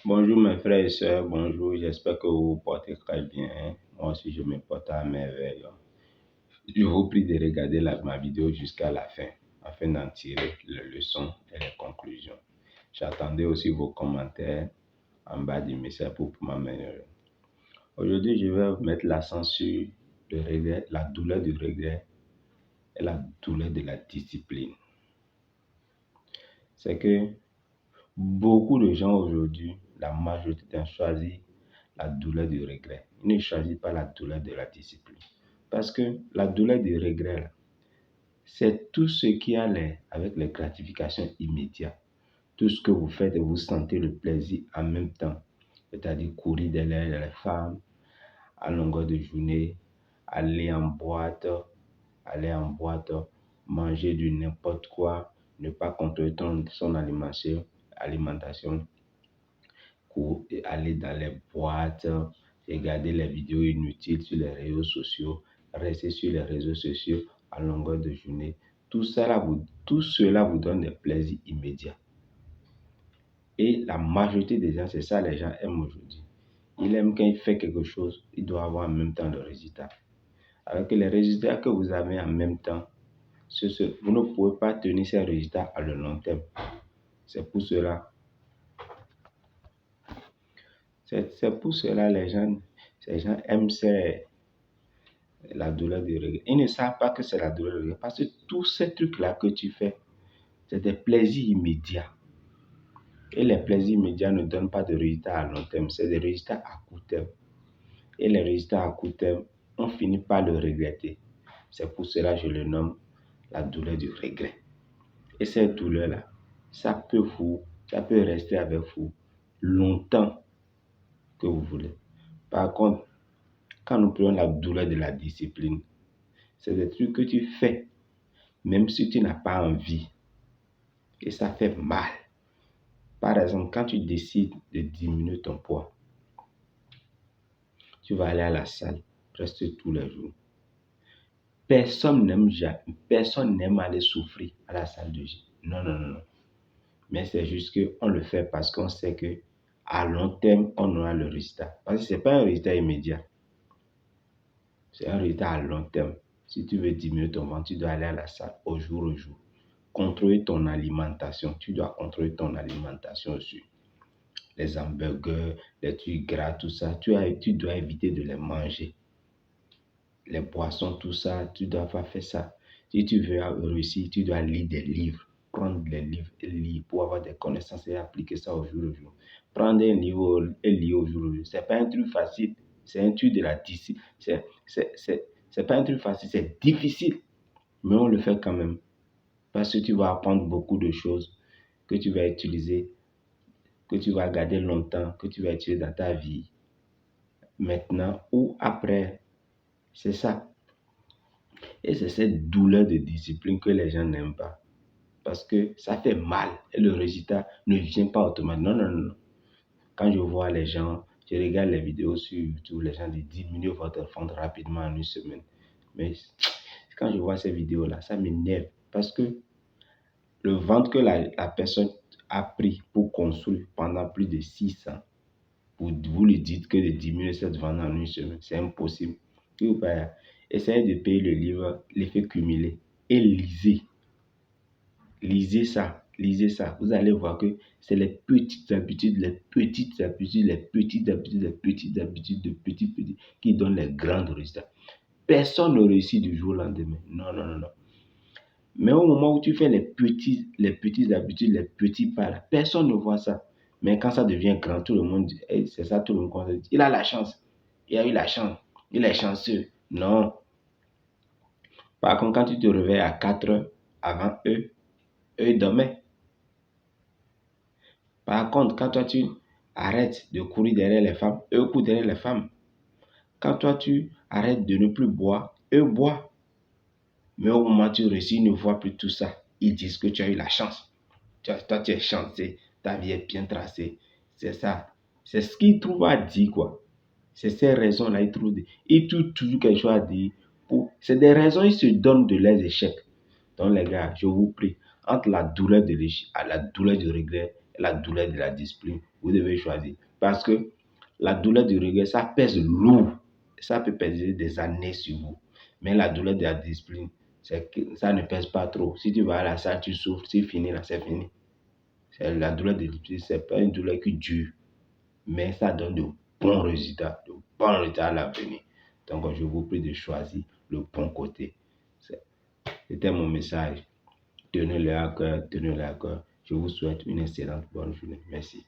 Bonjour mes frères et sœurs, bonjour, j'espère que vous vous portez très bien. Moi aussi je me porte à merveille. Je vous prie de regarder ma vidéo jusqu'à la fin afin d'en tirer les leçons et les conclusions. J'attendais aussi vos commentaires en bas du message pour m'améliorer. Aujourd'hui, je vais mettre l'accent sur le regret, la douleur du regret et la douleur de la discipline. C'est que beaucoup de gens aujourd'hui, la majorité ont choisi la douleur du regret. Ils ne choisissent pas la douleur de la discipline. Parce que la douleur du regret, c'est tout ce qui a avec les gratifications immédiates. Tout ce que vous faites et vous sentez le plaisir en même temps. C'est-à-dire courir derrière les femmes à longueur de journée, aller en boîte, manger du n'importe quoi, ne pas contrôler son alimentation, aller dans les boîtes, regarder les vidéos inutiles sur les réseaux sociaux, rester sur les réseaux sociaux à longueur de journée. Tout cela vous donne des plaisirs immédiats. Et la majorité des gens, c'est ça les gens aiment aujourd'hui. Ils aiment quand il fait quelque chose, il doit avoir en même temps le résultat. Alors que les résultats que vous avez en même temps, vous ne pouvez pas tenir ces résultats à le long terme. C'est pour cela les gens aiment la douleur du regret. Ils ne savent pas que c'est la douleur du regret parce que tous ces trucs-là que tu fais, c'est des plaisirs immédiats. Et les plaisirs immédiats ne donnent pas de résultats à long terme, c'est des résultats à court terme. Et les résultats à court terme, on finit par le regretter. C'est pour cela que je le nomme la douleur du regret. Et cette douleur-là, ça peut rester avec vous longtemps que vous voulez. Par contre, quand nous prenons la douleur de la discipline, c'est des trucs que tu fais, même si tu n'as pas envie. Et ça fait mal. Par exemple, quand tu décides de diminuer ton poids, tu vas aller à la salle presque tous les jours. Personne n'aime aller souffrir à la salle de gym. Non. Mais c'est juste qu'on le fait parce qu'on sait que à long terme, on aura le résultat. Parce que ce n'est pas un résultat immédiat. C'est un résultat à long terme. Si tu veux diminuer ton ventre, tu dois aller à la salle au jour. Contrôler ton alimentation. Tu dois contrôler ton alimentation aussi. Les hamburgers, les trucs gras, tout ça, tu dois éviter de les manger. Les boissons, tout ça, tu dois pas faire ça. Si tu veux réussir, tu dois lire des livres. Prendre les livres et lire pour avoir des connaissances et appliquer ça au jour le jour. Prendre un livre et lire au jour le jour. C'est pas un truc facile. C'est un truc de la discipline. C'est pas un truc facile. C'est difficile. Mais on le fait quand même. Parce que tu vas apprendre beaucoup de choses que tu vas utiliser, que tu vas garder longtemps, que tu vas utiliser dans ta vie. Maintenant ou après. C'est ça. Et c'est cette douleur de discipline que les gens n'aiment pas. Parce que ça fait mal et le résultat ne vient pas automatiquement. Non. Quand je vois les gens, je regarde les vidéos sur YouTube, les gens disent diminuez votre ventre rapidement en une semaine. Mais quand je vois ces vidéos-là, ça m'énerve. Parce que le ventre que la personne a pris pour construire pendant plus de 6 ans, vous lui dites que de diminuer cette ventre en une semaine, c'est impossible. Essayez de payer le livre, l'effet cumulé et lisez. Lisez ça. Vous allez voir que c'est les petites habitudes qui donnent les grands résultats. Personne ne réussit du jour au lendemain. Non. Mais au moment où tu fais les petites habitudes, les petits pas, là, personne ne voit ça. Mais quand ça devient grand, tout le monde dit, hey, c'est ça, tout le monde dit, il a la chance. Il a eu la chance. Il est chanceux. Non. Par contre, quand tu te réveilles à 4 heures avant eux dormaient. Par contre, quand toi tu arrêtes de courir derrière les femmes, eux courent derrière les femmes. Quand toi tu arrêtes de ne plus boire, eux boivent. Mais au moment où tu réussis, ils ne voient plus tout ça. Ils disent que tu as eu la chance. Toi, tu es chanceux. Ta vie est bien tracée. C'est ça. C'est ce qu'ils trouvent à dire, quoi. C'est ces raisons-là, ils trouvent toujours quelque chose à dire. C'est des raisons, ils se donnent de leurs échecs. Donc, les gars, je vous prie, entre la douleur du regret la douleur de la discipline. Vous devez choisir. Parce que la douleur du regret, ça pèse lourd. Ça peut peser des années sur vous. Mais la douleur de la discipline, c'est que ça ne pèse pas trop. Si tu vas à la salle, tu souffres, c'est fini, là, c'est fini. La douleur de la discipline, c'est pas une douleur qui dure, mais ça donne de bons résultats à l'avenir. Donc, je vous prie de choisir le bon côté. C'était mon message. Tenez-le à cœur, tenez-le à cœur. Je vous souhaite une excellente bonne journée. Merci.